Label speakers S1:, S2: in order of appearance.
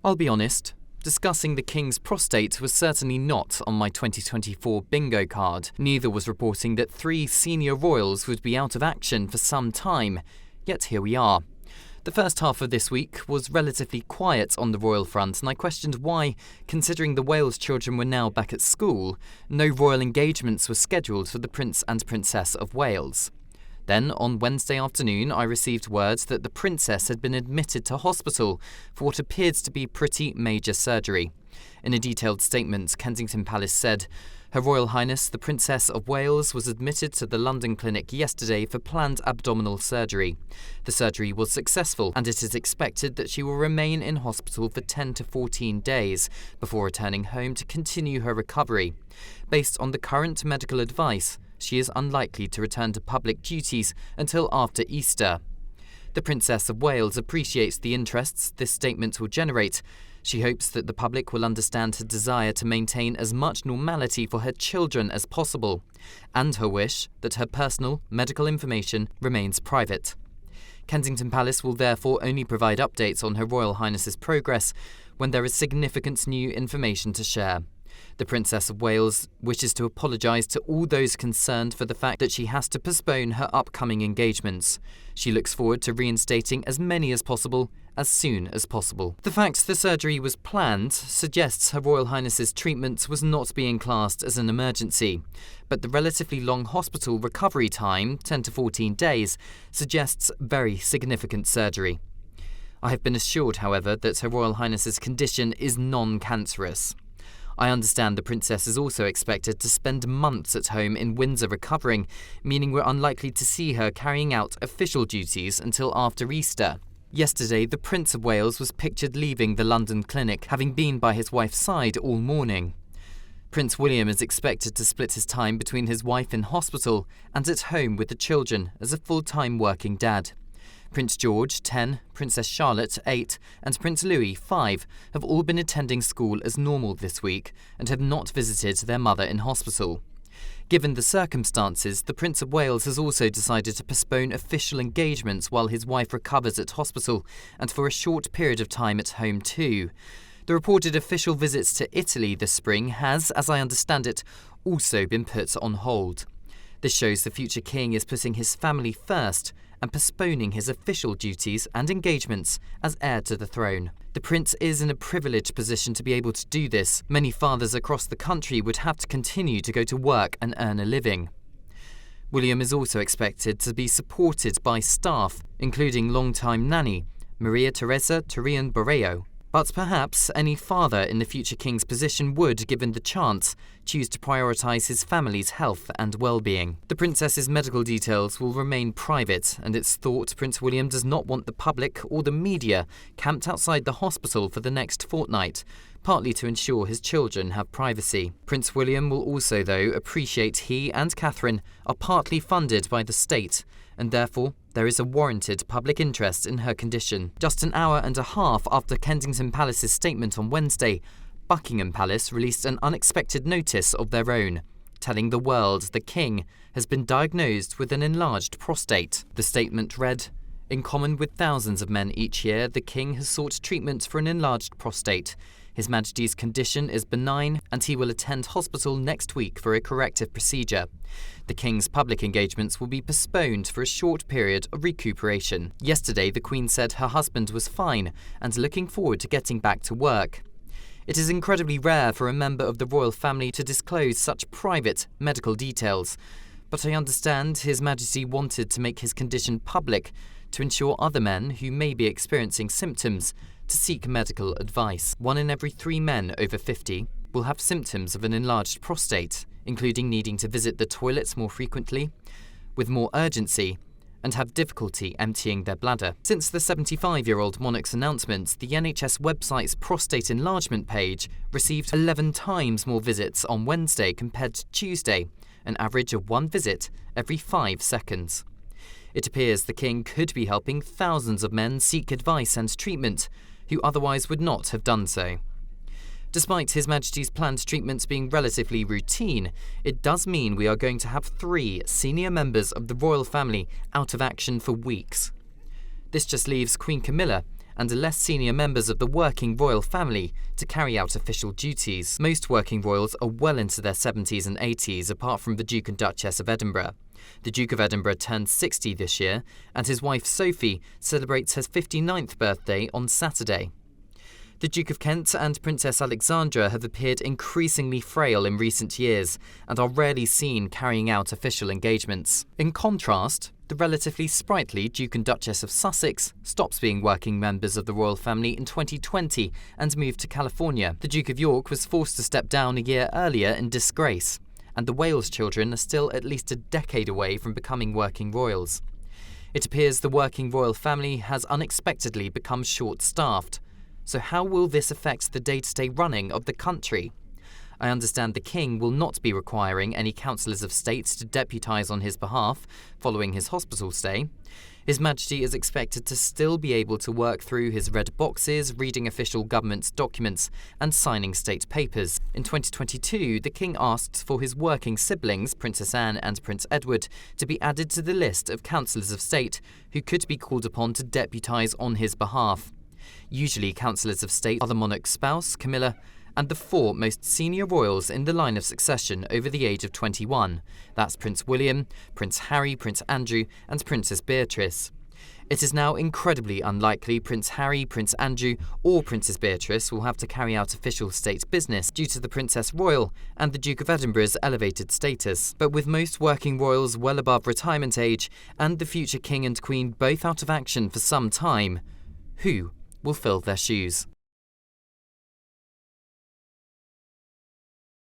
S1: I'll be honest, discussing the King's prostate was certainly not on my 2024 bingo card. Neither was reporting that 3 senior royals would be out of action for some time, yet here we are. The first half of this week was relatively quiet on the royal front, and I questioned why, considering the Wales children were now back at school, no royal engagements were scheduled for the Prince and Princess of Wales. Then, on Wednesday afternoon, I received word that the Princess had been admitted to hospital for what appeared to be pretty major surgery. In a detailed statement, Kensington Palace said, "Her Royal Highness the Princess of Wales was admitted to the London clinic yesterday for planned abdominal surgery. The surgery was successful, and it is expected that she will remain in hospital for 10 to 14 days before returning home to continue her recovery. Based on the current medical advice, she is unlikely to return to public duties until after Easter." The Princess of Wales appreciates the interests this statement will generate. She hopes that the public will understand her desire to maintain as much normality for her children as possible, and her wish that her personal medical information remains private. Kensington Palace will therefore only provide updates on Her Royal Highness's progress when there is significant new information to share. The Princess of Wales wishes to apologise to all those concerned for the fact that she has to postpone her upcoming engagements. She looks forward to reinstating as many as possible, as soon as possible. The fact the surgery was planned suggests Her Royal Highness's treatment was not being classed as an emergency, but the relatively long hospital recovery time, 10 to 14 days, suggests very significant surgery. I have been assured, however, that Her Royal Highness's condition is non-cancerous. I understand the Princess is also expected to spend months at home in Windsor recovering, meaning we're unlikely to see her carrying out official duties until after Easter. Yesterday, the Prince of Wales was pictured leaving the London clinic, having been by his wife's side all morning. Prince William is expected to split his time between his wife in hospital and at home with the children as a full-time working dad. Prince George, 10, Princess Charlotte, 8, and Prince Louis, 5, have all been attending school as normal this week and have not visited their mother in hospital. Given the circumstances, the Prince of Wales has also decided to postpone official engagements while his wife recovers at hospital and for a short period of time at home too. The reported official visits to Italy this spring has, as I understand it, also been put on hold. This shows the future king is putting his family first and postponing his official duties and engagements as heir to the throne. The prince is in a privileged position to be able to do this. Many fathers across the country would have to continue to go to work and earn a living. William is also expected to be supported by staff, including longtime nanny Maria Teresa Torrian Borreo. But perhaps any father in the future king's position would, given the chance, choose to prioritise his family's health and well-being. The princess's medical details will remain private, and it's thought Prince William does not want the public or the media camped outside the hospital for the next fortnight, partly to ensure his children have privacy. Prince William will also, though, appreciate he and Catherine are partly funded by the state, and therefore there is a warranted public interest in her condition. Just an hour and a half after Kensington Palace's statement on Wednesday, Buckingham Palace released an unexpected notice of their own, telling the world the king has been diagnosed with an enlarged prostate. The statement read, "In common with thousands of men each year, the king has sought treatment for an enlarged prostate. His Majesty's condition is benign, and he will attend hospital next week for a corrective procedure. The King's public engagements will be postponed for a short period of recuperation." Yesterday, the Queen said her husband was fine and looking forward to getting back to work. It is incredibly rare for a member of the royal family to disclose such private medical details, but I understand His Majesty wanted to make his condition public to ensure other men who may be experiencing symptoms to seek medical advice. 1 in every 3 men over 50 will have symptoms of an enlarged prostate, including needing to visit the toilets more frequently, with more urgency, and have difficulty emptying their bladder. Since the 75-year-old monarch's announcement, the NHS website's prostate enlargement page received 11 times more visits on Wednesday compared to Tuesday, an average of 1 visit every 5 seconds. It appears the king could be helping thousands of men seek advice and treatment who otherwise would not have done so. Despite His Majesty's planned treatments being relatively routine, it does mean we are going to have 3 senior members of the royal family out of action for weeks. This just leaves Queen Camilla and less senior members of the working royal family to carry out official duties. Most working royals are well into their 70s and 80s, apart from the Duke and Duchess of Edinburgh. The Duke of Edinburgh turned 60 this year, and his wife Sophie celebrates her 59th birthday on Saturday. The Duke of Kent and Princess Alexandra have appeared increasingly frail in recent years and are rarely seen carrying out official engagements. In contrast, the relatively sprightly Duke and Duchess of Sussex stops being working members of the royal family in 2020 and moved to California. The Duke of York was forced to step down a year earlier in disgrace, and the Wales children are still at least a decade away from becoming working royals. It appears the working royal family has unexpectedly become short-staffed. So how will this affect the day-to-day running of the country? I understand the King will not be requiring any councillors of state to deputise on his behalf following his hospital stay. His Majesty is expected to still be able to work through his red boxes, reading official government documents and signing state papers. In 2022, the King asked for his working siblings, Princess Anne and Prince Edward, to be added to the list of councillors of state who could be called upon to deputise on his behalf. Usually, councillors of state are the monarch's spouse, Camilla, and the four most senior royals in the line of succession over the age of 21. That's Prince William, Prince Harry, Prince Andrew, and Princess Beatrice. It is now incredibly unlikely Prince Harry, Prince Andrew, or Princess Beatrice will have to carry out official state business due to the Princess Royal and the Duke of Edinburgh's elevated status. But with most working royals well above retirement age and the future King and Queen both out of action for some time, who will fill their shoes?